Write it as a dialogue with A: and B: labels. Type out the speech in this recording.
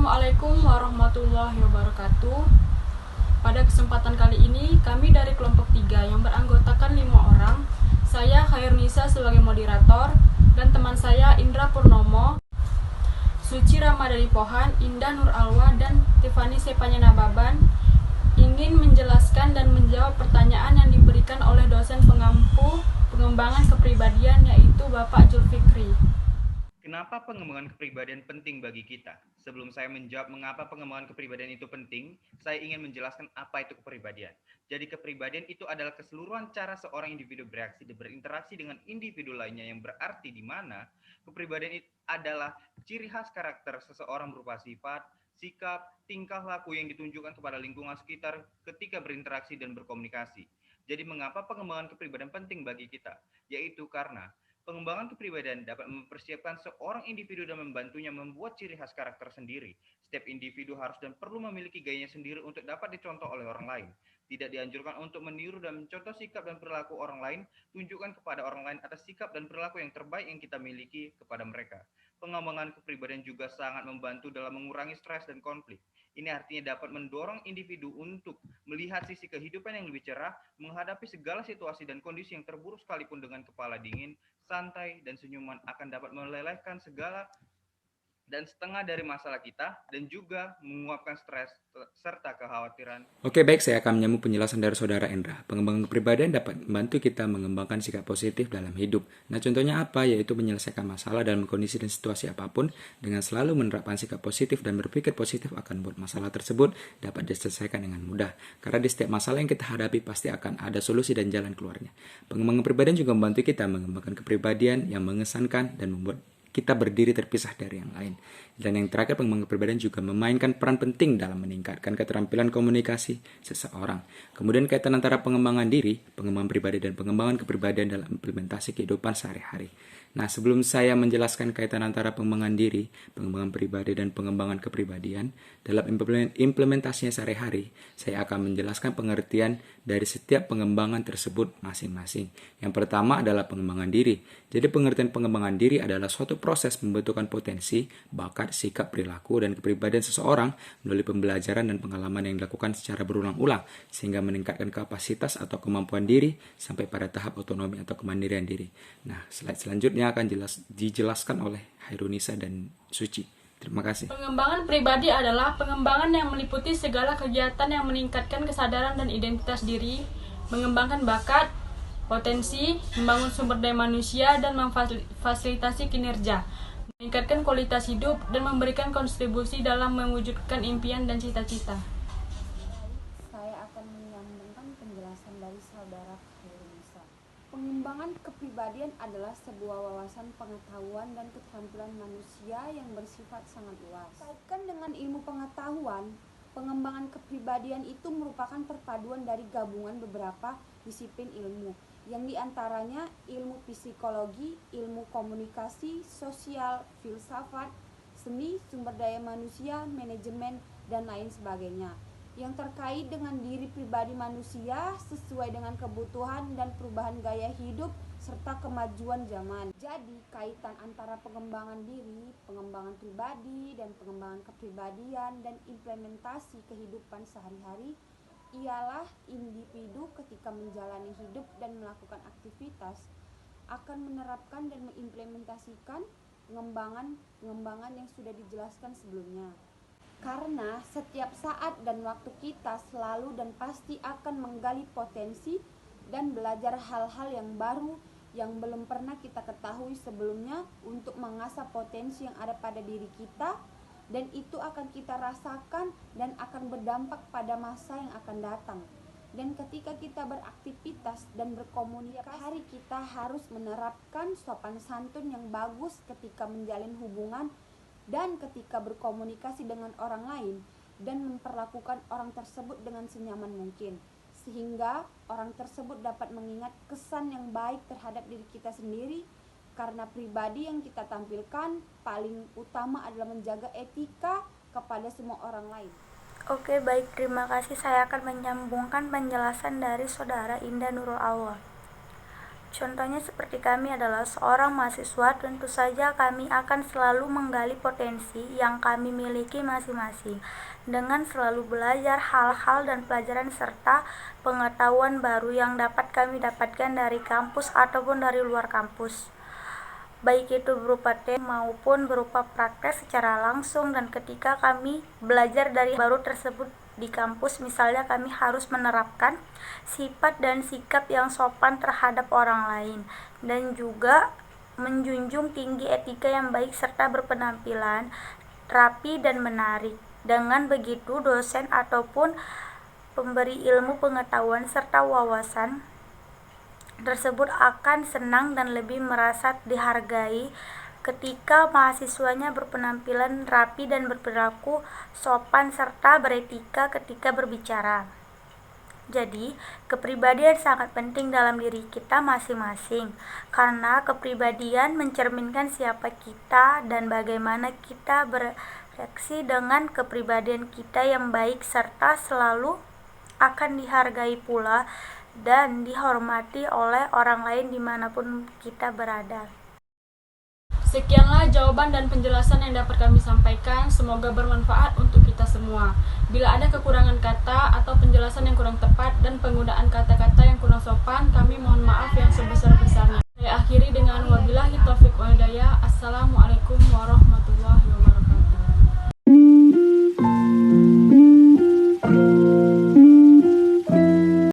A: Assalamualaikum warahmatullahi wabarakatuh. Pada kesempatan kali ini, kami dari kelompok 3 yang beranggotakan 5 orang, saya Khairnisa sebagai moderator, dan teman saya Indra Purnomo, Suci Ramadhani Pohan, Indah Nur Alwa, dan Tiffany Sepanyana Baban, ingin menjelaskan dan menjawab pertanyaan yang diberikan oleh dosen pengampu pengembangan kepribadian, yaitu Bapak Zulfikri.
B: Kenapa pengembangan kepribadian penting bagi kita? Sebelum saya menjawab mengapa pengembangan kepribadian itu penting, saya ingin menjelaskan apa itu kepribadian. Jadi kepribadian itu adalah keseluruhan cara seorang individu bereaksi dan berinteraksi dengan individu lainnya, yang berarti di mana kepribadian itu adalah ciri khas karakter seseorang berupa sifat, sikap, tingkah laku yang ditunjukkan kepada lingkungan sekitar ketika berinteraksi dan berkomunikasi. Jadi mengapa pengembangan kepribadian penting bagi kita? Yaitu karena pengembangan kepribadian dapat mempersiapkan seorang individu dan membantunya membuat ciri khas karakter sendiri. Setiap individu harus dan perlu memiliki gayanya sendiri untuk dapat dicontoh oleh orang lain. Tidak dianjurkan untuk meniru dan mencontoh sikap dan perilaku orang lain. Tunjukkan kepada orang lain atas sikap dan perilaku yang terbaik yang kita miliki kepada mereka. Pengembangan kepribadian juga sangat membantu dalam mengurangi stres dan konflik. Ini artinya dapat mendorong individu untuk melihat sisi kehidupan yang lebih cerah, menghadapi segala situasi dan kondisi yang terburuk sekalipun dengan kepala dingin, santai, dan senyuman akan dapat melelehkan segala dan setengah dari masalah kita, dan juga menguapkan stres serta kekhawatiran.
C: Oke, baik, saya akan menyambung penjelasan dari Saudara Endra. Pengembangan kepribadian dapat membantu kita mengembangkan sikap positif dalam hidup. Nah, contohnya apa? Yaitu menyelesaikan masalah dalam kondisi dan situasi apapun dengan selalu menerapkan sikap positif dan berpikir positif akan membuat masalah tersebut dapat diselesaikan dengan mudah. Karena di setiap masalah yang kita hadapi pasti akan ada solusi dan jalan keluarnya. Pengembangan kepribadian juga membantu kita mengembangkan kepribadian yang mengesankan dan membuat kita berdiri terpisah dari yang lain. Dan yang terakhir, pengembangan kepribadian juga memainkan peran penting dalam meningkatkan keterampilan komunikasi seseorang. Kemudian kaitan antara pengembangan diri, pengembangan pribadi, dan pengembangan kepribadian dalam implementasi kehidupan sehari-hari. Nah, sebelum saya menjelaskan kaitan antara pengembangan diri, pengembangan pribadi, dan pengembangan kepribadian dalam implementasinya sehari-hari, saya akan menjelaskan pengertian dari setiap pengembangan tersebut masing-masing. Yang pertama adalah pengembangan diri. Jadi pengertian pengembangan diri adalah suatu proses pembentukan potensi, bakat, sikap, perilaku, dan kepribadian seseorang melalui pembelajaran dan pengalaman yang dilakukan secara berulang-ulang sehingga meningkatkan kapasitas atau kemampuan diri sampai pada tahap otonomi atau kemandirian diri. Nah, slide selanjutnya akan dijelaskan oleh Khairnisa dan Suci. Terima kasih.
A: Pengembangan pribadi adalah pengembangan yang meliputi segala kegiatan yang meningkatkan kesadaran dan identitas diri, mengembangkan bakat, potensi, membangun sumber daya manusia, dan memfasilitasi kinerja, meningkatkan kualitas hidup, dan memberikan kontribusi dalam mewujudkan impian dan cita-cita.
D: Saya akan menyambungkan penjelasan dari saudara Khairnisa. Pengembangan kepribadian adalah sebuah wawasan pengetahuan dan keterampilan manusia yang bersifat sangat luas. Kaitkan dengan ilmu pengetahuan, pengembangan kepribadian itu merupakan perpaduan dari gabungan beberapa disiplin ilmu, yang diantaranya ilmu psikologi, ilmu komunikasi, sosial, filsafat, seni, sumber daya manusia, manajemen, dan lain sebagainya, yang terkait dengan diri pribadi manusia sesuai dengan kebutuhan dan perubahan gaya hidup serta kemajuan zaman. Jadi, kaitan antara pengembangan diri, pengembangan pribadi, dan pengembangan kepribadian dan implementasi kehidupan sehari-hari ialah individu ketika menjalani hidup dan melakukan aktivitas akan menerapkan dan mengimplementasikan pengembangan yang sudah dijelaskan sebelumnya. Karena setiap saat dan waktu kita selalu dan pasti akan menggali potensi dan belajar hal-hal yang baru yang belum pernah kita ketahui sebelumnya untuk mengasah potensi yang ada pada diri kita, dan itu akan kita rasakan dan akan berdampak pada masa yang akan datang. Dan ketika kita beraktivitas dan berkomunikasi, kita harus menerapkan sopan santun yang bagus ketika menjalin hubungan dan ketika berkomunikasi dengan orang lain, dan memperlakukan orang tersebut dengan senyaman mungkin, sehingga orang tersebut dapat mengingat kesan yang baik terhadap diri kita sendiri. Karena pribadi yang kita tampilkan paling utama adalah menjaga etika kepada semua orang lain.
E: Oke, baik, terima kasih. Saya akan menyambungkan penjelasan dari Saudara Indah Nurul Allah. Contohnya seperti kami adalah seorang mahasiswa, tentu saja kami akan selalu menggali potensi yang kami miliki masing-masing dengan selalu belajar hal-hal dan pelajaran serta pengetahuan baru yang dapat kami dapatkan dari kampus ataupun dari luar kampus. Baik itu berupa teori maupun berupa praktek secara langsung, dan ketika kami belajar dari baru tersebut di kampus, misalnya kami harus menerapkan sifat dan sikap yang sopan terhadap orang lain dan juga menjunjung tinggi etika yang baik serta berpenampilan rapi dan menarik. Dengan begitu, dosen ataupun pemberi ilmu pengetahuan serta wawasan tersebut akan senang dan lebih merasa dihargai ketika mahasiswanya berpenampilan rapi dan berperilaku sopan serta beretika ketika berbicara. Jadi, kepribadian sangat penting dalam diri kita masing-masing, karena kepribadian mencerminkan siapa kita dan bagaimana kita bereaksi dengan kepribadian kita yang baik, serta selalu akan dihargai pula dan dihormati oleh orang lain dimanapun kita berada.
A: Sekianlah jawaban dan penjelasan yang dapat kami sampaikan. Semoga bermanfaat untuk kita semua. Bila ada kekurangan kata atau penjelasan yang kurang tepat dan penggunaan kata-kata yang kurang sopan, kami mohon maaf yang sebesar-besarnya. Saya akhiri dengan